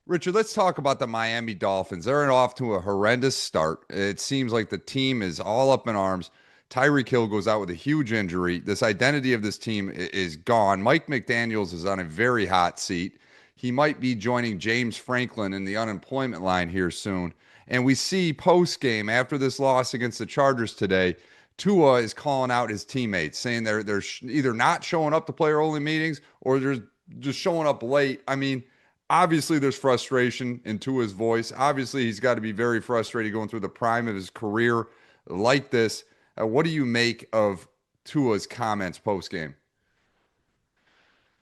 Richard, let's talk about the Miami Dolphins. They're off to a horrendous start. It seems like the team is all up in arms. Tyreek Hill goes out with a huge injury. This identity of this team is gone. Mike McDaniels is on a very hot seat. He might be joining James Franklin in the unemployment line here soon. And we see post game after this loss against the Chargers today, Tua is calling out his teammates, saying they're either not showing up to player only meetings or they're just showing up late. I mean, obviously there's frustration in Tua's voice. Obviously, he's got to be very frustrated going through the prime of his career like this. What do you make of Tua's comments post game?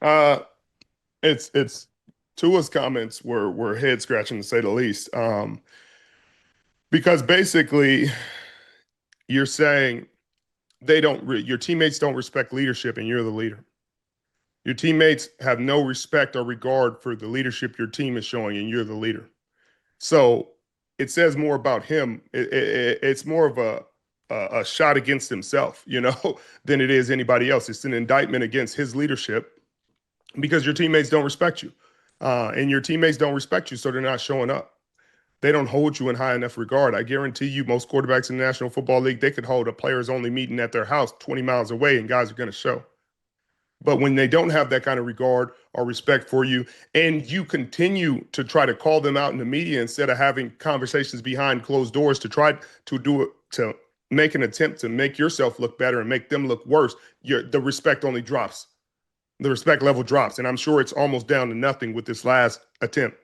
Uh, it's Tua's comments were head scratching to say the least. Because basically you're saying your teammates don't respect leadership, and you're the leader. Your teammates have no respect or regard for the leadership your team is showing, and you're the leader. So it says more about him. It's more of a shot against himself, than it is anybody else. It's an indictment against his leadership because your teammates don't respect you. And your teammates don't respect you, so they're not showing up. They don't hold you in high enough regard. I guarantee you, most quarterbacks in the National Football League, they could hold a players only meeting at their house 20 miles away, and guys are going to show. But when they don't have that kind of regard or respect for you, and you continue to try to call them out in the media instead of having conversations behind closed doors to try to do it, to make an attempt to make yourself look better and make them look worse, the respect only drops. The respect level drops. And I'm sure it's almost down to nothing with this last attempt.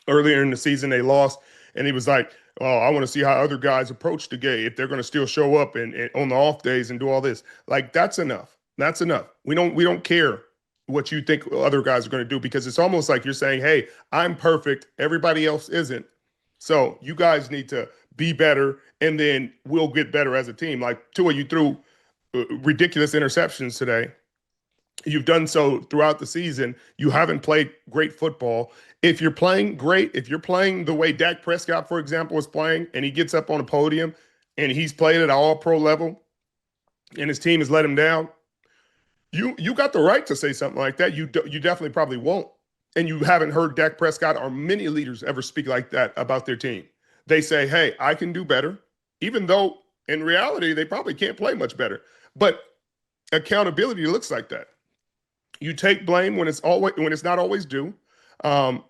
Earlier in the season, they lost, and he was like, "Oh, I want to see how other guys approach the game, if they're going to still show up and on the off days and do all this." Like, that's enough. That's enough. We don't care what you think other guys are going to do, because it's almost like you're saying, "Hey, I'm perfect. Everybody else isn't. So you guys need to be better, and then we'll get better as a team." Like, Tua, you threw ridiculous interceptions today. You've done so throughout the season. You haven't played great football. If you're playing great, if you're playing the way Dak Prescott, for example, is playing, and he gets up on a podium and he's played at an all-pro level and his team has let him down, you got the right to say something like that. You definitely probably won't. And you haven't heard Dak Prescott or many leaders ever speak like that about their team. They say, "Hey, I can do better," even though in reality they probably can't play much better. But accountability looks like that. You take blame when it's not always due. Um,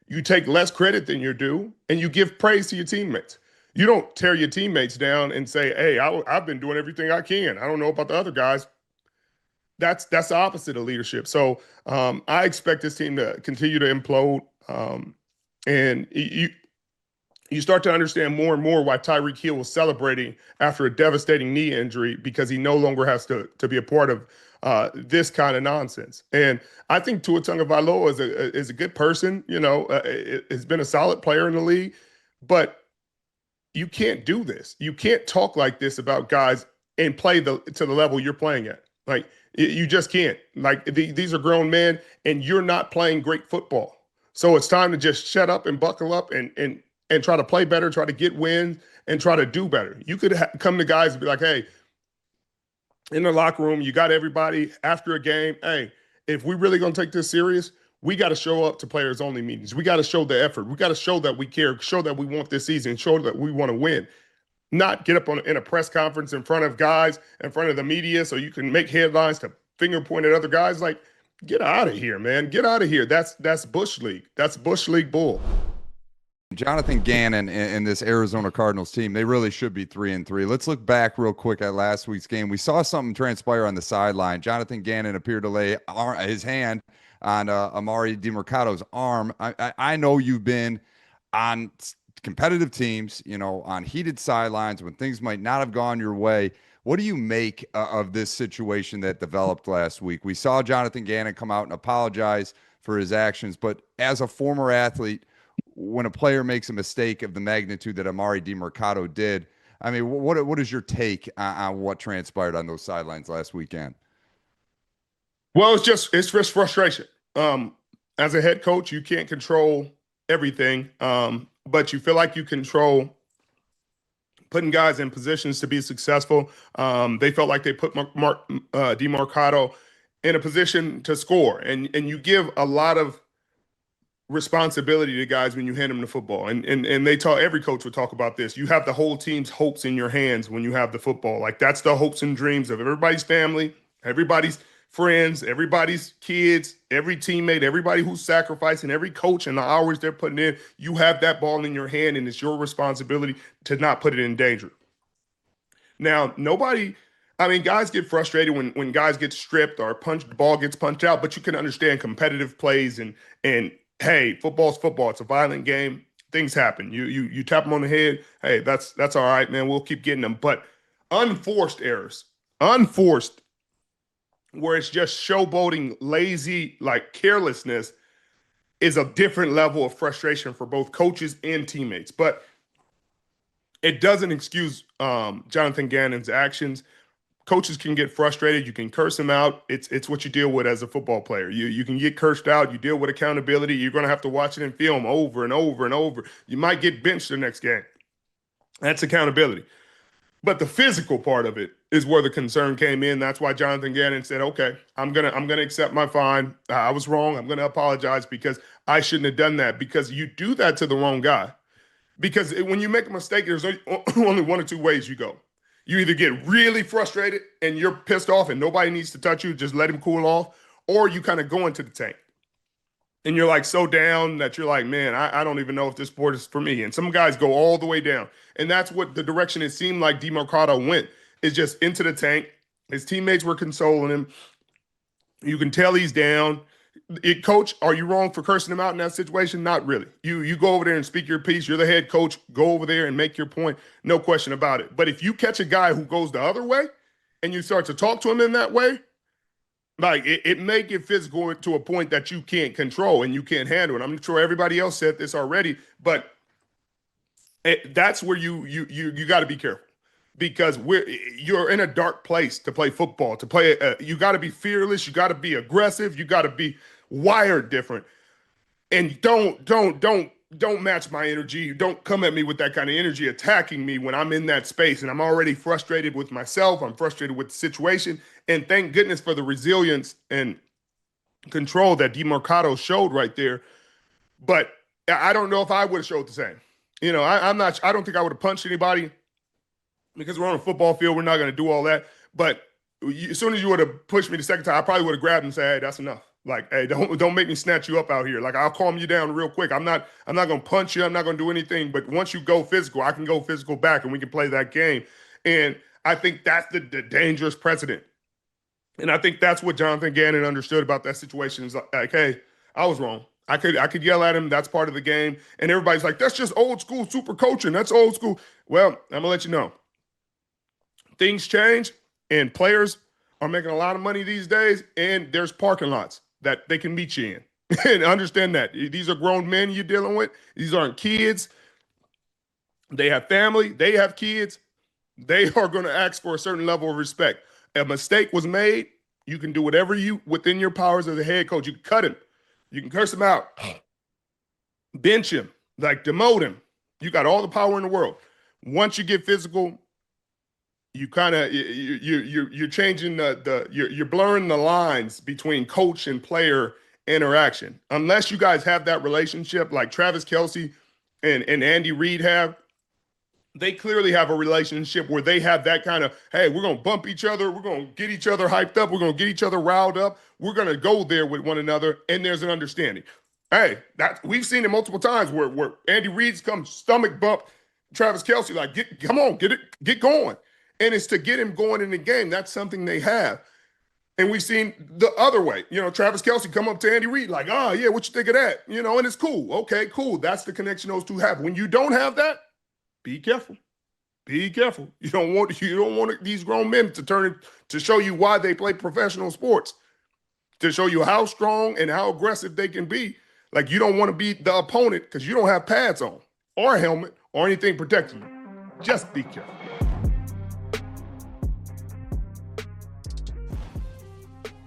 you take less credit than you're due, and you give praise to your teammates. You don't tear your teammates down and say, "Hey, I've been doing everything I can. I don't know about the other guys." That's the opposite of leadership. So I expect this team to continue to implode, and you start to understand more and more why Tyreek Hill was celebrating after a devastating knee injury, because he no longer has to be a part of this kind of nonsense. And I think Tua Tagovailoa is a good person. Has been a solid player in the league, but you can't do this. You can't talk like this about guys and play to the level you're playing at. Like, you just can't. Like, these are grown men, and you're not playing great football. So it's time to just shut up and buckle up and try to play better, try to get wins, and try to do better. You could come to guys and be like, "Hey, in the locker room, you got everybody after a game. Hey, if we really gonna take this serious, we got to show up to players only meetings. We got to show the effort. We got to show that we care, show that we want this season, show that we want to win. Not get up in a press conference in front of guys, in front of the media, so you can make headlines to finger point at other guys. Like, get out of here, man. Get out of here. That's Bush League. That's Bush League bull." Jonathan Gannon and this Arizona Cardinals team, they really should be 3-3. Let's look back real quick at last week's game. We saw something transpire on the sideline. Jonathan Gannon appeared to lay his hand on Amari DiMercado's arm. I know you've been on competitive teams, on heated sidelines when things might not have gone your way. What do you make of this situation that developed last week? We saw Jonathan Gannon come out and apologize for his actions, but as a former athlete, when a player makes a mistake of the magnitude that Amari DiMercado did, I mean, what is your take on what transpired on those sidelines last weekend? Well, it's just frustration. As a head coach, you can't control everything, but you feel like you control putting guys in positions to be successful. They felt like they put DiMercado in a position to score, and you give a lot of responsibility to guys when you hand them the football. And they talk, every coach would talk about this. You have the whole team's hopes in your hands when you have the football. Like that's the hopes and dreams of everybody's family, everybody's friends, everybody's kids, every teammate, everybody who's sacrificing, every coach and the hours they're putting in. You have that ball in your hand, and it's your responsibility to not put it in danger. Now, I mean, guys get frustrated when guys get stripped or the ball gets punched out, but you can understand competitive plays and hey, football's football. It's a violent game. Things happen. You tap them on the head. Hey, that's all right, man. We'll keep getting them. But unforced errors, unforced, where it's just showboating, lazy, like carelessness, is a different level of frustration for both coaches and teammates. But it doesn't excuse Jonathan Gannon's actions. Coaches can get frustrated. You can curse them out. It's what you deal with as a football player. You can get cursed out. You deal with accountability. You're going to have to watch it in film over and over and over. You might get benched the next game. That's accountability. But the physical part of it is where the concern came in. That's why Jonathan Gannon said, "Okay, I'm gonna accept my fine. I was wrong. I'm gonna apologize because I shouldn't have done that." Because you do that to the wrong guy. Because when you make a mistake, there's only one or two ways you go. You either get really frustrated and you're pissed off and nobody needs to touch you, just let him cool off, or you kind of go into the tank. And you're like so down that you're like, man, I don't even know if this sport is for me. And some guys go all the way down. And that's what the direction it seemed like DeMarcado went, is just into the tank. His teammates were consoling him. You can tell he's down. Coach, are you wrong for cursing him out in that situation? Not really. You go over there and speak your piece. You're the head coach. Go over there and make your point. No question about it. But if you catch a guy who goes the other way and you start to talk to him in that way, like it may get physical to a point that you can't control and you can't handle it. I'm sure everybody else said this already, but that's where you got to be careful, because you're in a dark place to play football. To play, you got to be fearless. You got to be aggressive. You got to be wired different. And don't match my energy. Don't come at me with that kind of energy, attacking me when I'm in that space and I'm already frustrated with myself. I'm frustrated with the situation. And thank goodness for the resilience and control that DeMarcado showed right there. But I don't know if I would have showed the same. You know, I don't think I would have punched anybody, because we're on a football field. We're not going to do all that. But as soon as you would have pushed me the second time, I probably would have grabbed him and said, "Hey, that's enough. Like, hey, don't make me snatch you up out here. Like, I'll calm you down real quick. I'm not going to punch you. I'm not going to do anything. But once you go physical, I can go physical back and we can play that game." And I think that's the dangerous precedent. And I think that's what Jonathan Gannon understood about that situation. Is like, hey, I was wrong. I could yell at him. That's part of the game. And everybody's like, that's just old school super coaching. That's old school. Well, I'm going to let you know. Things change, and players are making a lot of money these days, and there's parking lots that they can meet you in. And understand that. These are grown men you're dealing with. These aren't kids. They have family. They have kids. They are going to ask for a certain level of respect. A mistake was made. You can do whatever within your powers as a head coach. You can cut him. You can curse him out. Bench him. Like, demote him. You got all the power in the world. Once you get physical, you kind of you're changing you're blurring the lines between coach and player interaction. Unless you guys have that relationship like Travis Kelce and Andy Reid have, they clearly have a relationship where they have that kind of, hey, we're going to bump each other. We're going to get each other hyped up. We're going to get each other riled up. We're going to go there with one another, and there's an understanding. Hey, we've seen it multiple times where Andy Reid's come stomach bump Travis Kelce, like, come on, get going. And it's to get him going in the game. That's something they have. And we've seen the other way. You know, Travis Kelce come up to Andy Reid like, oh, yeah, what you think of that? You know, and it's cool. Okay, cool. That's the connection those two have. When you don't have that, be careful. Be careful. You don't want these grown men to to show you why they play professional sports, to show you how strong and how aggressive they can be. Like, you don't want to be the opponent because you don't have pads on or a helmet or anything protecting you. Just be careful.